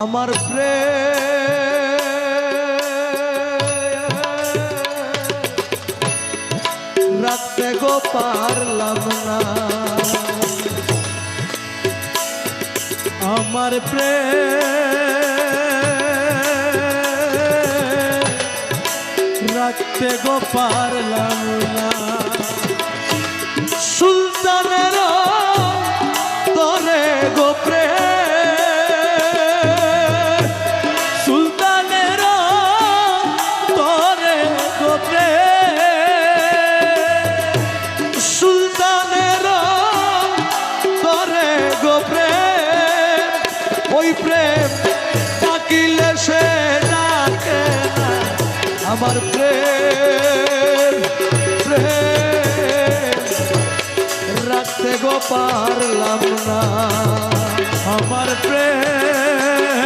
আমার প্রেম রাখতে গো পারলাম না, আমার প্রেম রাখতে গো পারলাম না। সুলতানের তরে গো প্রেম, সুলতানের তরে গো প্রেম, সুলতানের তরে গো প্রেম, ওই প্রেম ডাকিলে সে ডাকে না, আমার প্রেম প্রেম রাখতে গো পারলাম না, আমার প্রেম